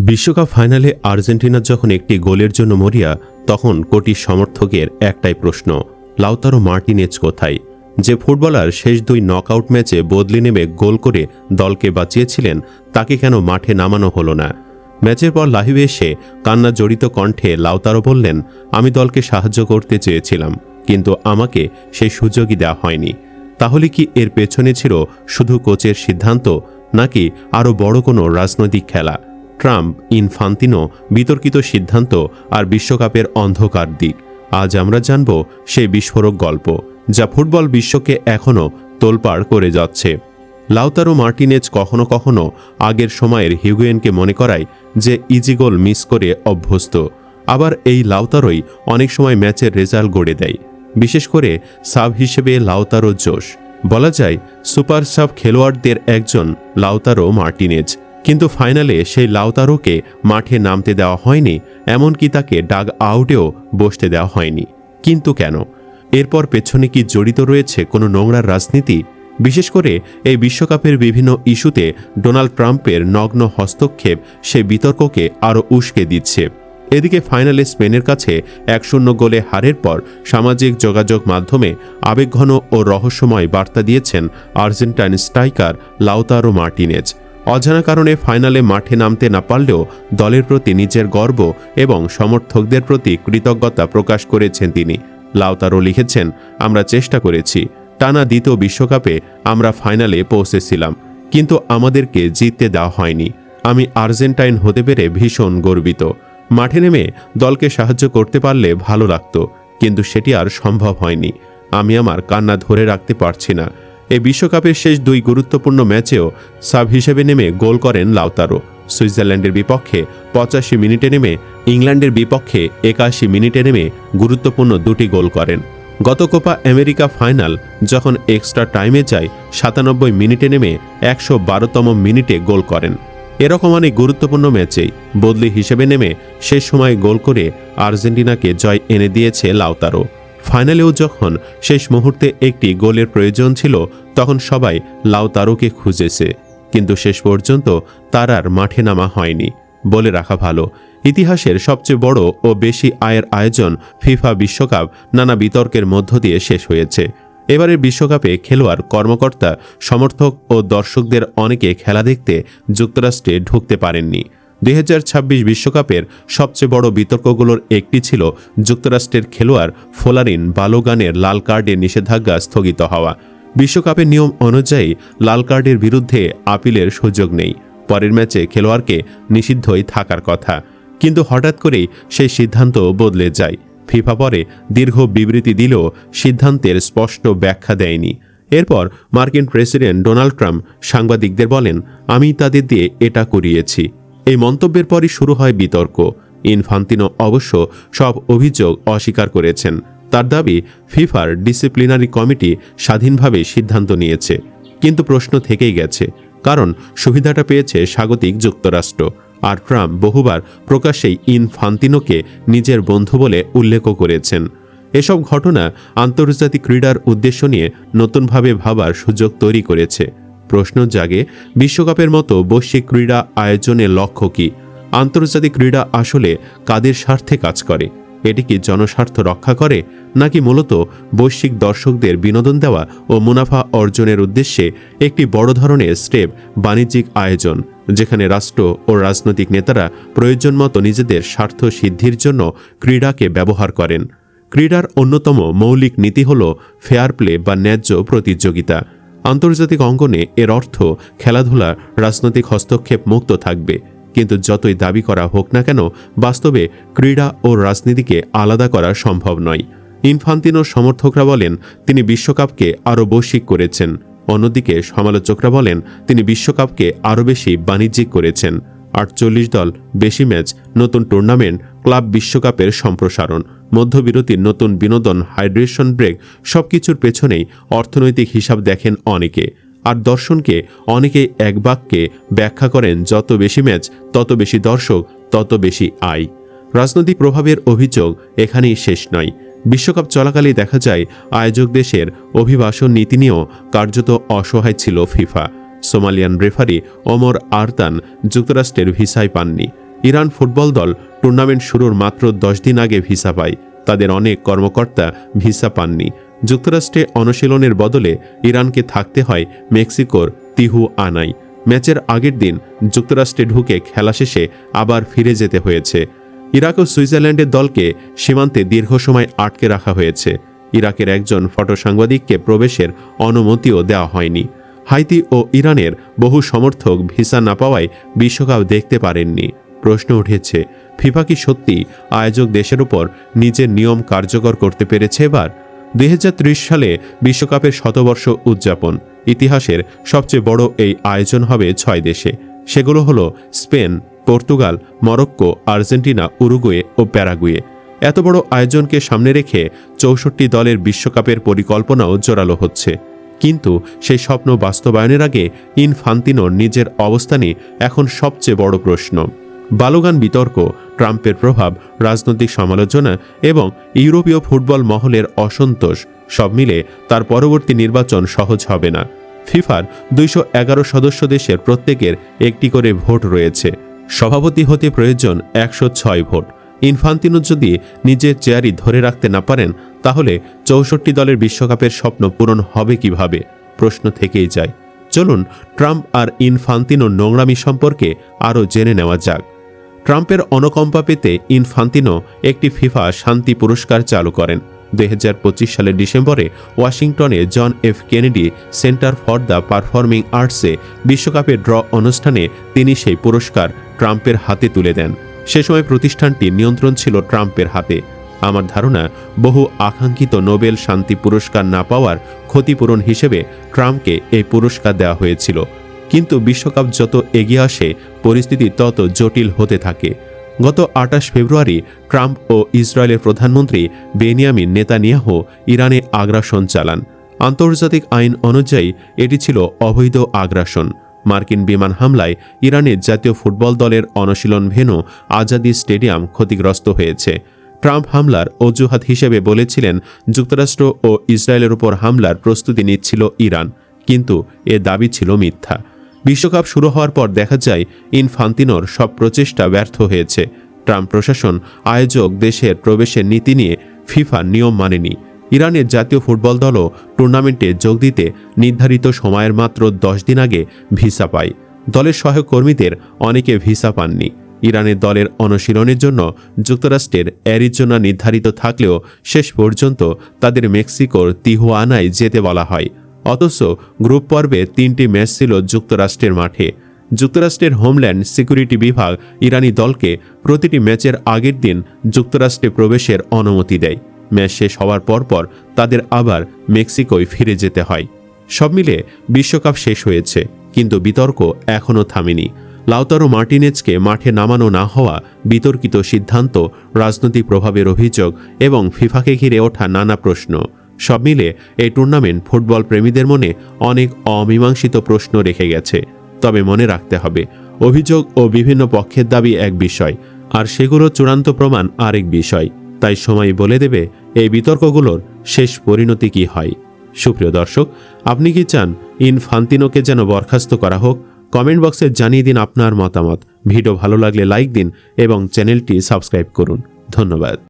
বিশ্বকাপ ফাইনালে আর্জেন্টিনা যখন একটি গোলের জন্য মরিয়া, তখন কোটি সমর্থকের একটাই প্রশ্ন, লাউতারো মার্টিনেজ কোথায়? যে ফুটবলার শেষ 2 নকআউট ম্যাচে বদলি নেমে গোল করে দলকে বাঁচিয়েছিলেন, তাকে কেন মাঠে নামানো হলো না? ম্যাচের পর লাইভে এসে কান্না জড়িত কণ্ঠে লাউতারো বললেন, আমি দলকে সাহায্য করতে চেয়েছিলাম, কিন্তু আমাকে সেই সুযোগই দেওয়া হয়নি। তাহলে কি এর পেছনে ছিল শুধু কোচের সিদ্ধান্ত, নাকি আরও বড় কোনো রাজনৈতিক খেলা? ট্রাম্প, ইনফান্তিনো, বিতর্কিত সিদ্ধান্ত আর বিশ্বকাপের অন্ধকার দিক। আজ আমরা জানব সেই বিস্ফোরক গল্প, যা ফুটবল বিশ্বকে এখনও তোলপাড় করে যাচ্ছে। লাউতারো মার্টিনেজ কখনো কখনো আগের সময়ের হিগুয়েনকে মনে করায়, যে ইজি গোল মিস করে অভ্যস্ত। আবার এই লাউতারোই অনেক সময় ম্যাচের রেজাল্ট গড়ে দেয়। বিশেষ করে সাব হিসেবে লাউতারো জোশ। বলা যায় সুপার সাব খেলোয়াড়দের একজন লাউতারো মার্টিনেজ। কিন্তু ফাইনালে সেই লাউতারোকে মাঠে নামতে দেওয়া হয়নি, এমনকি তাকে ডাগ আউটেও বসতে দেওয়া হয়নি। কিন্তু কেন? এরপর পেছনে কি জড়িত রয়েছে কোনো নোংরা রাজনীতি? বিশেষ করে এই বিশ্বকাপের বিভিন্ন ইস্যুতে ডোনাল্ড ট্রাম্পের নগ্ন হস্তক্ষেপ সেই বিতর্ককে আরও উস্কে দিচ্ছে। এদিকে ফাইনালে স্পেনের কাছে 1-0 গোলে হারের পর সামাজিক যোগাযোগ মাধ্যমে আবেগঘন ও রহস্যময় বার্তা দিয়েছেন আর্জেন্টাইন স্ট্রাইকার লাউতারো মার্টিনেজ। অজানা কারণে ফাইনালে মাঠে নামতে না পারলেও দলের প্রতি নিজের গর্ব এবং সমর্থকদের প্রতি কৃতজ্ঞতা প্রকাশ করেছেন তিনি। লাউতারো লিখেছেন, আমরা চেষ্টা করেছি, টানা 2য় বিশ্বকাপে আমরা ফাইনালে পৌঁছেছিলাম, কিন্তু আমাদেরকে জিততে দেওয়া হয়নি। আমি আর্জেন্টাইন হতে পেরে ভীষণ গর্বিত। মাঠে নেমে দলকে সাহায্য করতে পারলে ভালো লাগতো, কিন্তু সেটি আর সম্ভব হয়নি। আমি আমার কান্না ধরে রাখতে পারছি না। এই বিশ্বকাপের শেষ 2 গুরুত্বপূর্ণ ম্যাচেও সাব হিসেবে নেমে গোল করেন লাউতারো। সুইজারল্যান্ডের বিপক্ষে 85 মিনিটে নেমে, ইংল্যান্ডের বিপক্ষে 81 মিনিটে নেমে গুরুত্বপূর্ণ 2টি গোল করেন। গত কোপা আমেরিকা ফাইনাল যখন এক্সট্রা টাইমে যায়, 97 মিনিটে নেমে 112তম মিনিটে গোল করেন। এরকম অনেক গুরুত্বপূর্ণ ম্যাচেই বদলি হিসেবে নেমে শেষ সময় গোল করে আর্জেন্টিনাকে জয় এনে দিয়েছে লাউতারো। ফাইনালেও যখন শেষ মুহূর্তে একটি গোলের প্রয়োজন ছিল, তখন সবাই লাউতারোকে খুঁজেছে, কিন্তু শেষ পর্যন্ত তার আর মাঠে নামা হয়নি। বলে রাখা ভালো, ইতিহাসের সবচেয়ে বড় ও বেশি আয়ের আয়োজন ফিফা বিশ্বকাপ নানা বিতর্কের মধ্য দিয়ে শেষ হয়েছে। এবারের বিশ্বকাপে খেলোয়াড়, কর্মকর্তা, সমর্থক ও দর্শকদের অনেকে খেলা দেখতে যুক্তরাষ্ট্রে ঢুকতে পারেননি। 2026 বিশ্বকাপের সবচেয়ে বড় বিতর্কগুলোর একটি ছিল যুক্তরাষ্ট্রের খেলোয়াড় ফোলারিন বালোগানের লাল কার্ডের নিষেধাজ্ঞা স্থগিত হওয়া। বিশ্বকাপের নিয়ম অনুযায়ী লাল কার্ডের বিরুদ্ধে আপিলের সুযোগ নেই। পরের ম্যাচে খেলোয়াড়কে নিষিদ্ধই থাকার কথা, কিন্তু হঠাৎ করেই সেই সিদ্ধান্ত বদলে যায়। ফিফা পরে দীর্ঘ বিবৃতি দিলেও সিদ্ধান্তের স্পষ্ট ব্যাখ্যা দেয়নি। এরপর মার্কিন প্রেসিডেন্ট ডোনাল্ড ট্রাম্প সাংবাদিকদের বলেন, আমি তাদের দিয়ে এটা করিয়েছি। এই মন্তব্যের পরই শুরু হয় বিতর্ক। ইনফান্তিনো অবশ্য সব অভিযোগ অস্বীকার করেছেন। তার দাবি, ফিফার ডিসিপ্লিনারি কমিটি স্বাধীনভাবে সিদ্ধান্ত নিয়েছে। কিন্তু প্রশ্ন থেকেই গেছে, কারণ সুবিধাটা পেয়েছে স্বাগতিক যুক্তরাষ্ট্র। আর ট্রাম্প বহুবার প্রকাশ্যেই ইনফান্তিনোকে নিজের বন্ধু বলে উল্লেখ করেছেন। এসব ঘটনা আন্তর্জাতিক ক্রীড়ার উদ্দেশ্য নিয়ে নতুনভাবে ভাবার সুযোগ তৈরি করেছে। প্রশ্ন জাগে, বিশ্বকাপের মতো বৈশ্বিক ক্রীড়া আয়োজনের লক্ষ্য কী? আন্তর্জাতিক ক্রীড়া আসলে কাদের স্বার্থে কাজ করে? এটি কি জনস্বার্থ রক্ষা করে, নাকি মূলত বৈশ্বিক দর্শকদের বিনোদন দেওয়া ও মুনাফা অর্জনের উদ্দেশ্যে একটি বড় ধরনের স্টেপ বাণিজ্যিক আয়োজন, যেখানে রাষ্ট্র ও রাজনৈতিক নেতারা প্রয়োজন মতো নিজেদের স্বার্থ সিদ্ধির জন্য ক্রীড়াকে ব্যবহার করেন? ক্রীড়ার অন্যতম মৌলিক নীতি হল ফেয়ার প্লে বা ন্যায্য প্রতিযোগিতা। আন্তর্জাতিক অঙ্গনে এর অর্থ খেলাধুলা রাজনৈতিক হস্তক্ষেপ মুক্ত থাকবে। কিন্তু যতই দাবি করা হোক না কেন, বাস্তবে ক্রীড়া ও রাজনীতিকে আলাদা করা সম্ভব নয়। ইনফান্তিনোর সমর্থকরা বলেন, তিনি বিশ্বকাপকে আরও বৈশ্বিক করেছেন। অন্যদিকে সমালোচকরা বলেন, তিনি বিশ্বকাপকে আরও বেশি বাণিজ্যিক করেছেন। 48 দল, বেশি ম্যাচ, নতুন টুর্নামেন্ট, ক্লাব বিশ্বকাপের সম্প্রসারণ, মধ্যবিরতির নতুন বিনোদন, হাইড্রেশন ব্রেক, সবকিছুর পেছনেই অর্থনৈতিক হিসাব দেখেন অনেকে। আর দর্শনকে অনেকে এক বাক্যে ব্যাখ্যা করেন, যত বেশি ম্যাচ, তত বেশি দর্শক, তত বেশি আয়। রাজনৈতিক প্রভাবের অভিযোগ এখানেই শেষ নয়। বিশ্বকাপ চলাকালে দেখা যায় আয়োজক দেশের অভিবাসন নীতি নিয়েও কার্যত অসহায় ছিল ফিফা। সোমালিয়ান রেফারি ওমর আরতান যুক্তরাষ্ট্রের ভিসাই পাননি। ইরান ফুটবল দল টুর্নামেন্ট শুরুর মাত্র 10 দিন আগে ভিসা পায়। তাদের অনেক কর্মকর্তা ভিসা পাননি। যুক্তরাষ্ট্রে অনুশীলনের বদলে ইরানকে থাকতে হয় মেক্সিকোর তিহু আনায়। ম্যাচের আগের দিন যুক্তরাষ্ট্রে ঢুকে খেলা শেষে আবার ফিরে যেতে হয়েছে। ইরাক ও সুইজারল্যান্ডের দলকে সীমান্তে দীর্ঘ সময় আটকে রাখা হয়েছে। ইরাকের একজন ফটো সাংবাদিককে প্রবেশের অনুমতিও দেওয়া হয়নি। হাইতি ও ইরানের বহু সমর্থক ভিসা না পাওয়ায় বিশ্বকাপ দেখতে পারেননি। প্রশ্ন উঠেছে, ফিফা কি সত্যি আয়োজক দেশের উপর নিজের নিয়ম কার্যকর করতে পেরেছে এবার? 2030 সালে বিশ্বকাপের শতবর্ষ উদযাপন। ইতিহাসের সবচেয়ে বড় এই আয়োজন হবে 6 দেশে। সেগুলো হলো Spain, Portugal, Morocco, Argentina, Uruguay ও প্যারাগুয়ে। এত বড় আয়োজনকে সামনে রেখে 64 দলের বিশ্বকাপের পরিকল্পনাও জোরালো হচ্ছে। কিন্তু সেই স্বপ্ন বাস্তবায়নের আগে ইনফান্তিনোর নিজের অবস্থানই এখন সবচেয়ে বড় প্রশ্ন। বালোগান বিতর্ক, ট্রাম্পের প্রভাব, রাজনৈতিক সমালোচনা এবং ইউরোপীয় ফুটবল মহলের অসন্তোষ সব মিলে তার পরবর্তী নির্বাচন সহজ হবে না। ফিফার 211 সদস্য দেশের প্রত্যেকের একটি করে ভোট রয়েছে। সভাপতি হতে প্রয়োজন 106 ভোট। ইনফান্তিনো যদি নিজের চেয়ারই ধরে রাখতে না পারেন, তাহলে 64 দলের বিশ্বকাপের স্বপ্ন পূরণ হবে কিভাবে? প্রশ্ন থেকেই যায়। চলুন ট্রাম্প আর ইনফান্তিনোর নোংরামি সম্পর্কে আরও জেনে নেওয়া যাক। ট্রাম্পের অনুকম্পা পেতে ইনফান্তিনো একটি ফিফা শান্তি পুরস্কার চালু করেন। 2025 সালের ডিসেম্বরে ওয়াশিংটনে John F Kennedy Center for the performing আর্টসে বিশ্বকাপের ড্র অনুষ্ঠানে তিনি সেই পুরস্কার ট্রাম্পের হাতে তুলে দেন। সে সময় প্রতিষ্ঠানটির নিয়ন্ত্রণ ছিল ট্রাম্পের হাতে। আমার ধারণা, বহু আকাঙ্ক্ষিত নোবেল শান্তি পুরস্কার না পাওয়ার ক্ষতিপূরণ হিসেবে ট্রাম্পকে এই পুরস্কার দেওয়া হয়েছিল। কিন্তু বিশ্বকাপ যত এগিয়ে আসে, পরিস্থিতি তত জটিল হতে থাকে। গত 28 ফেব্রুয়ারি ট্রাম্প ও ইসরায়েলের প্রধানমন্ত্রী বেনিয়ামিন নেতানিয়াহু ইরানে আগ্রাসন চালান। আন্তর্জাতিক আইন অনুযায়ী এটি ছিল অবৈধ আগ্রাসন। মার্কিন বিমান হামলায় ইরানের জাতীয় ফুটবল দলের অনুশীলন ভেন্যু আজাদি স্টেডিয়াম ক্ষতিগ্রস্ত হয়েছে। ট্রাম্প হামলার অজুহাত হিসেবে বলেছিলেন যুক্তরাষ্ট্র ও ইসরায়েলের উপর হামলার প্রস্তুতি নিচ্ছিল ইরান, কিন্তু এ দাবি ছিল মিথ্যা। বিশ্বকাপ শুরু হওয়ার পর দেখা যায় ইনফান্তিনোর সব প্রচেষ্টা ব্যর্থ হয়েছে। ট্রাম্প প্রশাসন আয়োজক দেশের প্রবেশের নীতি নিয়ে ফিফা নিয়ম মানেনি। ইরানের জাতীয় ফুটবল দলও টুর্নামেন্টে যোগ দিতে নির্ধারিত সময়ের মাত্র 10 দিন আগে ভিসা পায়। দলের সহকর্মীদের অনেকে ভিসা পাননি। ইরানের দলের অনুশীলনের জন্য যুক্তরাষ্ট্রের অ্যারিজোনা নির্ধারিত থাকলেও শেষ পর্যন্ত তাদের মেক্সিকোর তিহুয়ানায় যেতে বলা হয়। অথচ গ্রুপ পর্বে 3টি ম্যাচ ছিল যুক্তরাষ্ট্রের মাঠে। যুক্তরাষ্ট্রের হোমল্যান্ড সিকিউরিটি বিভাগ ইরানি দলকে প্রতিটি ম্যাচের আগের দিন যুক্তরাষ্ট্রে প্রবেশের অনুমতি দেয়। ম্যাচ শেষ হওয়ার পরপর তাদের আবার মেক্সিকোয় ফিরে যেতে হয়। সব মিলে বিশ্বকাপ শেষ হয়েছে, কিন্তু বিতর্ক এখনও থামেনি। লাউতারো মার্টিনেজকে মাঠে নামানো না হওয়া, বিতর্কিত সিদ্ধান্ত, রাজনৈতিক প্রভাবের অভিযোগ এবং ফিফাকে ঘিরে ওঠা নানা প্রশ্ন, সব মিলে এই টুর্নামেন্ট ফুটবল প্রেমীদের মনে অনেক অমীমাংসিত প্রশ্ন রেখে গেছে। তবে মনে রাখতে হবে, অভিযোগ ও বিভিন্ন পক্ষের দাবি এক বিষয়, আর সেগুলো চূড়ান্ত প্রমাণ আরেক বিষয়। তাই সময় বলে দেবে এই বিতর্কগুলোর শেষ পরিণতি কী হয়। সুপ্রিয় দর্শক, আপনি কি চান ইনফান্তিনোকে যেন বরখাস্ত করা হোক? কমেন্ট বক্সে জানিয়ে দিন আপনার মতামত। ভিডিও ভালো লাগলে লাইক দিন এবং চ্যানেলটি সাবস্ক্রাইব করুন। ধন্যবাদ।